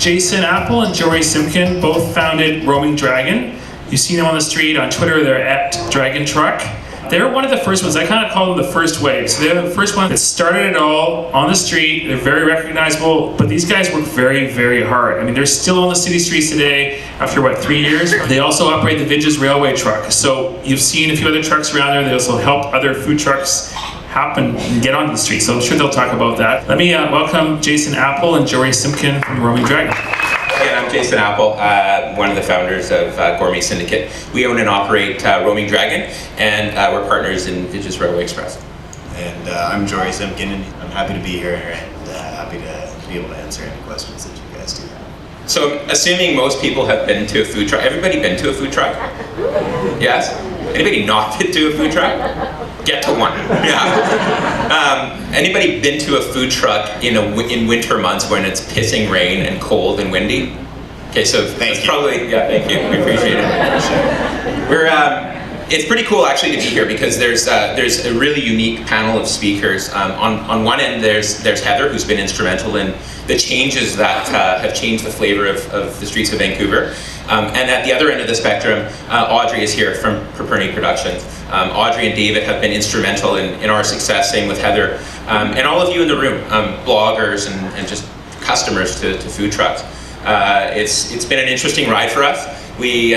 Jason Apple and Jory Simkin both founded Roaming Dragon. You've seen them on the street, on Twitter, they're at Dragon Truck. They're one of the first ones, I kind of call them the first wave. So they're the first one that started it all on the street. They're very recognizable, but these guys work very, very hard. I mean, they're still on the city streets today after, 3 years? They also operate the Vidges Railway truck. So you've seen a few other trucks around there. They also help other food trucks happen and get onto the street. So I'm sure they'll talk about that. Let me welcome Jason Apple and Jory Simkin from Roaming Dragon. I'm Jason Apple, one of the founders of Gourmet Syndicate. We own and operate Roaming Dragon, and we're partners in Vidges Railway Express. And I'm Jory Simkin, and I'm happy to be here and happy to be able to answer any questions that you guys do have. So, assuming most people have been to a food truck, everybody been to a food truck? Yes? Anybody not been to a food truck? Get to one. Yeah. Anybody been to a food truck in winter months when it's pissing rain and cold and windy? Okay, so thank you. Thank you. We appreciate it. It's pretty cool actually to be here because there's a really unique panel of speakers. On one end, there's Heather, who's been instrumental in the changes that have changed the flavor of the streets of Vancouver. And at the other end of the spectrum, Audrey is here from Perperni Productions. Audrey and David have been instrumental in our success, same with Heather. And all of you in the room, bloggers and just customers to food trucks. It's been an interesting ride for us. We,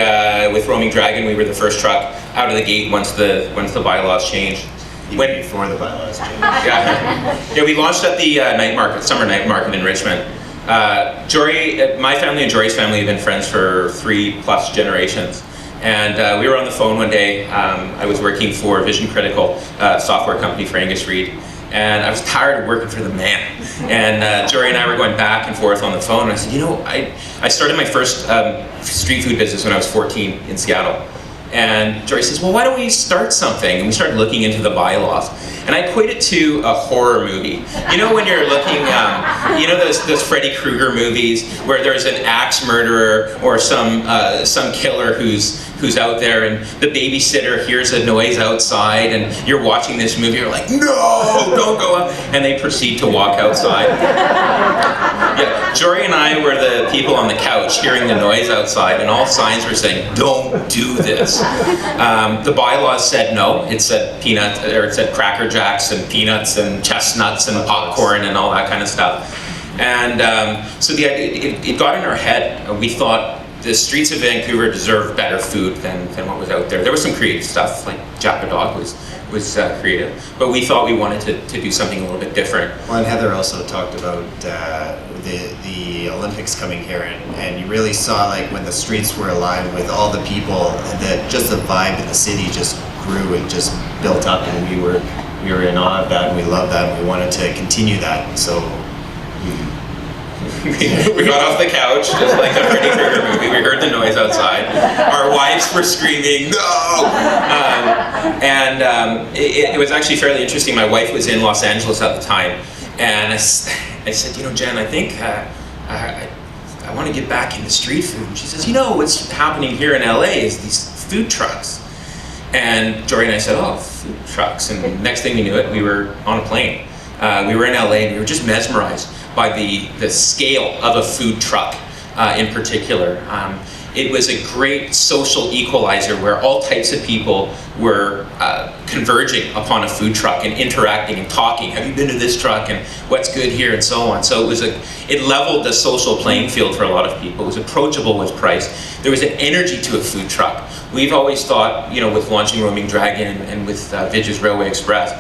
with Roaming Dragon, we were the first truck out of the gate once the bylaws changed. Before the bylaws changed. Yeah, we launched at the summer night market in Richmond. My family and Jory's family have been friends for 3+ generations. And we were on the phone one day. I was working for Vision Critical, software company for Angus Reid. And I was tired of working for the man. And Jory and I were going back and forth on the phone. And I said, I started my first street food business when I was 14 in Seattle. And Jory says, well, why don't we start something? And we started looking into the bylaws. And I equate it to a horror movie. You know when you're looking, those Freddy Krueger movies where there's an axe murderer or some killer who's out there, and the babysitter hears a noise outside, and you're watching this movie, you're like, no, don't go up, and they proceed to walk outside. Yeah, Jory and I were the people on the couch hearing the noise outside, and all signs were saying, don't do this. The bylaws said no. It said it said Cracker Jacks and peanuts and chestnuts and popcorn and all that kind of stuff. And so it got in our head. We thought the streets of Vancouver deserve better food than what was out there. There was some creative stuff, like Jack the Dog was creative, but we thought we wanted to do something a little bit different. Well, and Heather also talked about the Olympics coming here, and you really saw like when the streets were alive with all the people, that just the vibe in the city just grew and just built up, and we were in awe of that, and we loved that, and we wanted to continue that. So we got off the couch, just like the Freddy Krueger movie. We heard the noise outside. Our wives were screaming, no! It was actually fairly interesting. My wife was in Los Angeles at the time, and I said, Jen, I think I want to get back into street food. And she says, what's happening here in LA is these food trucks. And Jory and I said, oh, food trucks. And next thing we knew it, we were on a plane. We were in LA, and we were just mesmerized by the scale of a food truck in particular. It was a great social equalizer where all types of people were converging upon a food truck and interacting and talking. Have you been to this truck, and what's good here, and so on. So it leveled the social playing field for a lot of people. It was approachable with price. There was an energy to a food truck. We've always thought, with launching Roaming Dragon and with Vidges Railway Express,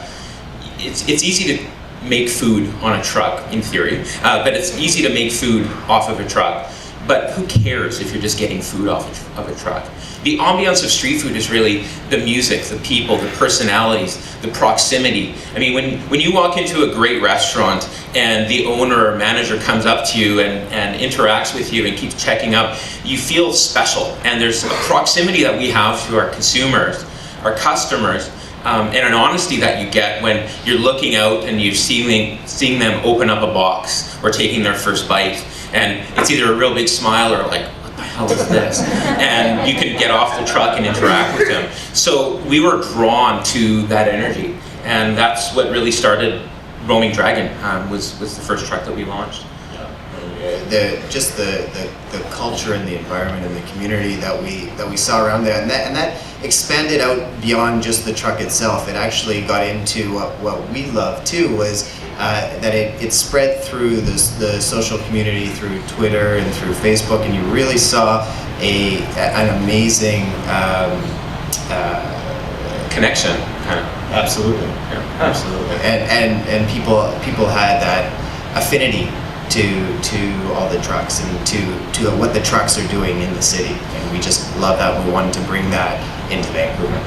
it's easy to make food on a truck in theory, but it's easy to make food off of a truck. But who cares if you're just getting food off of a truck? The ambiance of street food is really the music, the people, the personalities, the proximity. I mean, when you walk into a great restaurant and the owner or manager comes up to you and interacts with you and keeps checking up, you feel special. And there's a proximity that we have to our consumers, our customers, and an honesty that you get when you're looking out and you're seeing them open up a box or taking their first bite. And it's either a real big smile or like, what the hell is this? And you can get off the truck and interact with them. So we were drawn to that energy. And that's what really started Roaming Dragon, was the first truck that we launched. Yeah. the culture and the environment and the community that we saw around there, and that expanded out beyond just the truck itself. It actually got into what we love too, was that it spread through the social community, through Twitter and through Facebook, and you really saw an amazing connection, kind of. Absolutely, yeah, absolutely, and people had that affinity to all the trucks and to what the trucks are doing in the city, and we just love that. We wanted to bring that into Vancouver.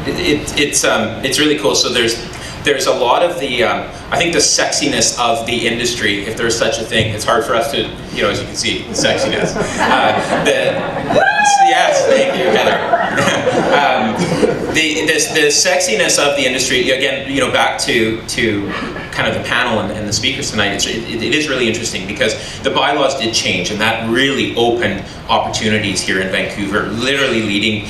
It's really cool. So there's a lot of the I think the sexiness of the industry, if there's such a thing. It's hard for us to, as you can see, the sexiness. Yes, thank you, Heather. The sexiness of the industry, again, back to kind of the panel and the speakers tonight, it is really interesting because the bylaws did change, and that really opened opportunities here in Vancouver, literally leading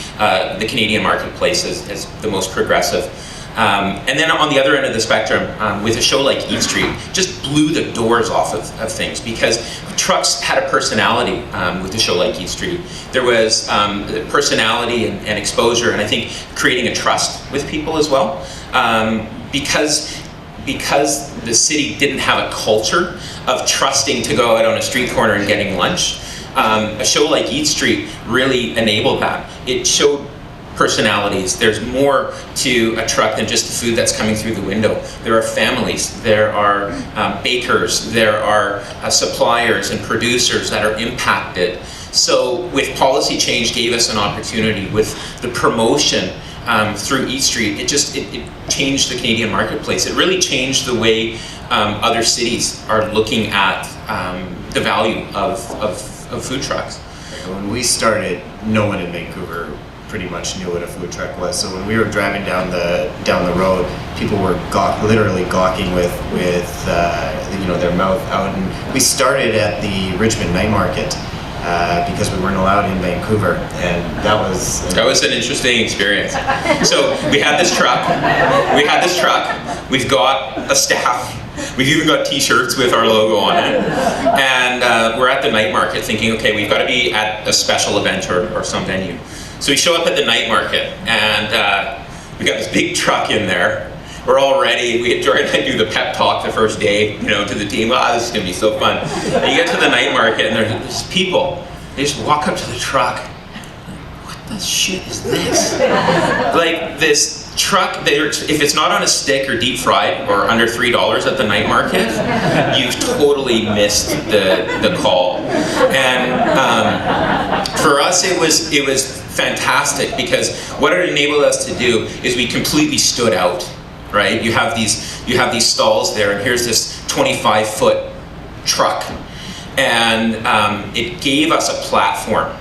the Canadian marketplace as the most progressive. And then on the other end of the spectrum, with a show like Eat Street, just blew the doors off of things, because trucks had a personality with a show like Eat Street. There was personality and exposure, and I think creating a trust with people as well, because the city didn't have a culture of trusting to go out on a street corner and getting lunch. A show like Eat Street really enabled that. It showed personalities. There's more to a truck than just the food that's coming through the window. There are families, there are bakers, there are suppliers and producers that are impacted. So with policy change gave us an opportunity with the promotion through Eat Street. It changed the Canadian marketplace. It really changed the way other cities are looking at the value of food trucks. When we started, no one in Vancouver pretty much knew what a food truck was. So when we were driving down the road, people were literally gawking with their mouth out. And we started at the Richmond Night Market because we weren't allowed in Vancouver, and that was an interesting experience. So we had this truck. We've got a staff. We've even got T-shirts with our logo on it, and we're at the night market thinking, okay, we've got to be at a special event or some venue. So we show up at the night market, and we got this big truck in there. We're all ready. Jory and I do the pep talk the first day, to the team. This is gonna be so fun. And you get to the night market, and there's people. They just walk up to the truck. What the shit is this? Like this truck, if it's not on a stick or deep fried or under $3 at the night market, you've totally missed the call. And for us, it was fantastic, because what it enabled us to do is we completely stood out. Right? You have these stalls there, and here's this 25-foot truck, and it gave us a platform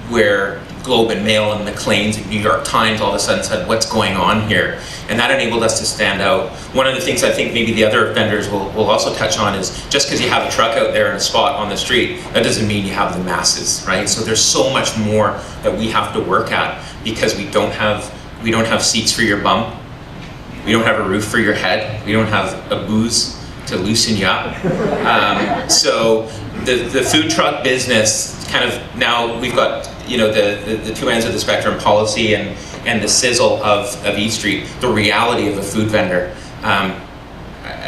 where Globe and Mail and Maclean's and New York Times all of a sudden said, what's going on here? And that enabled us to stand out. One of the things I think maybe the other vendors will also touch on is, just because you have a truck out there in a spot on the street, that doesn't mean you have the masses, right? So there's so much more that we have to work at, because we don't have seats for your bum. We don't have a roof for your head. We don't have a booze to loosen you up. So the food truck business kind of, now we've got the two ends of the spectrum, policy and the sizzle of Eat Street, the reality of a food vendor. I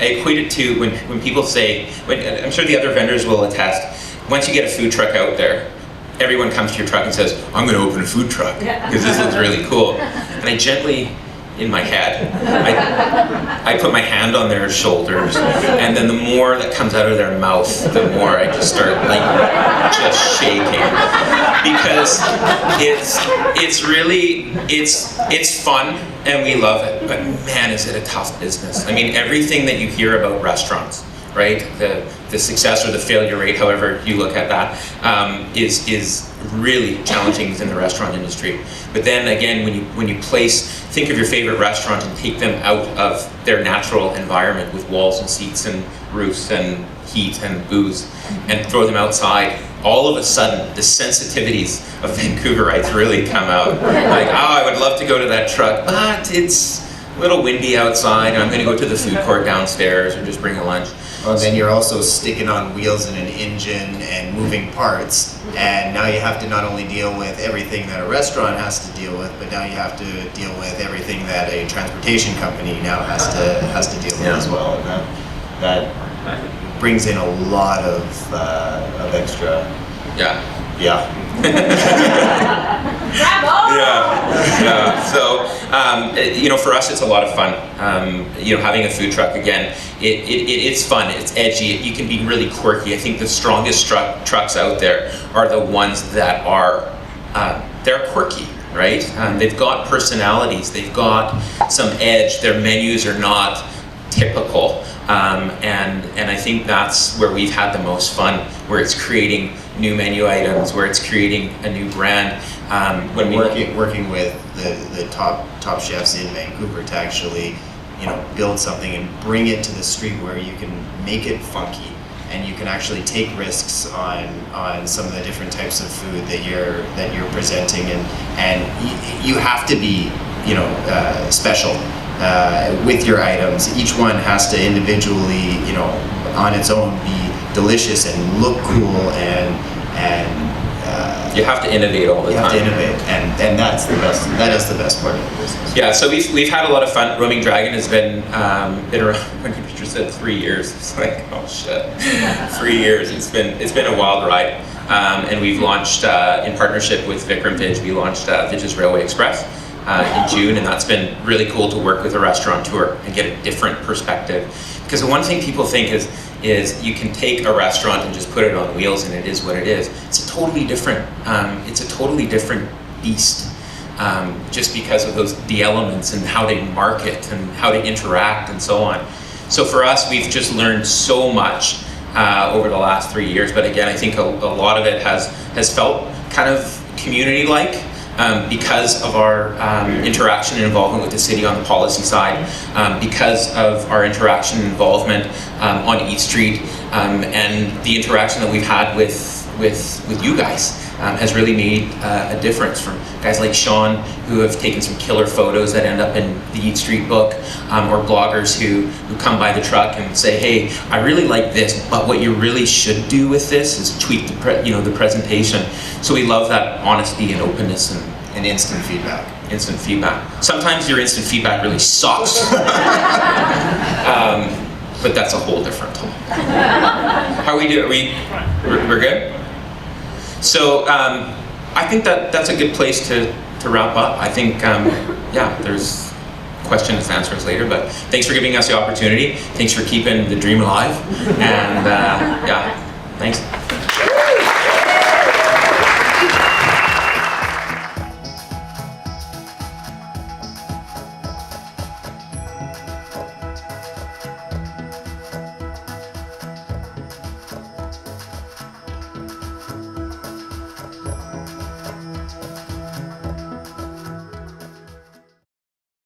equate it to when people say, I'm sure the other vendors will attest, once you get a food truck out there, everyone comes to your truck and says, I'm going to open a food truck because this looks really cool. And I gently, in my head, I put my hand on their shoulders, and then the more that comes out of their mouth, the more I just start just shaking, because it's fun and we love it, but man, is it a tough business. I mean, everything that you hear about restaurants, right? The success or the failure rate, however you look at that, is really challenging in the restaurant industry. But then again, when you think of your favorite restaurant and take them out of their natural environment with walls and seats and roofs and heat and booze, and throw them outside, all of a sudden the sensitivities of Vancouverites really come out. Like, I would love to go to that truck, but it's a little windy outside, and I'm going to go to the food court downstairs or just bring a lunch. Well, then you're also sticking on wheels in an engine and moving parts, and now you have to not only deal with everything that a restaurant has to deal with, but now you have to deal with everything that a transportation company now has to deal with as well, and that brings in a lot of extra. Yeah. Bravo! Yeah. So, for us, it's a lot of fun. Having a food truck, again, it's fun, it's edgy, you can be really quirky. I think the strongest trucks out there are the ones that are, they're quirky, right? They've got personalities, they've got some edge, their menus are not typical. And I think that's where we've had the most fun, where it's creating new menu items, where it's creating a new brand. When working with the top chefs in Vancouver to actually, build something and bring it to the street where you can make it funky, and you can actually take risks on some of the different types of food that you're presenting, and you have to be special with your items. Each one has to individually, on its own, be delicious and look cool, and you have to innovate all the time. You have to innovate, and that's the best. That is the best part of the business. Yeah, so we've had a lot of fun. Roaming Dragon has been around. When you just said 3 years, it's like, oh shit, 3 years. It's been a wild ride, and we've launched in partnership with Vikram Vij. We launched Vij's Railway Express in June, and that's been really cool to work with a restaurateur and get a different perspective. Because the one thing people think is you can take a restaurant and just put it on wheels and it is what it is. It's a totally different beast, just because of the elements and how they market and how they interact and so on. So for us, we've just learned so much over the last 3 years. But again, I think a lot of it has felt kind of community-like. Because of our interaction and involvement with the city on the policy side, because of our interaction and involvement on East Street, and the interaction that we've had with you guys has really made a difference. From guys like Sean, who have taken some killer photos that end up in the Eat Street book, or bloggers who come by the truck and say, hey, I really like this, but what you really should do with this is tweak the presentation. So we love that honesty and openness and instant feedback. Instant feedback. Sometimes your instant feedback really sucks. But that's a whole different topic. How we do? We're good? So I think that's a good place to wrap up. I think, there's questions and answers later, but thanks for giving us the opportunity. Thanks for keeping the dream alive. And thanks.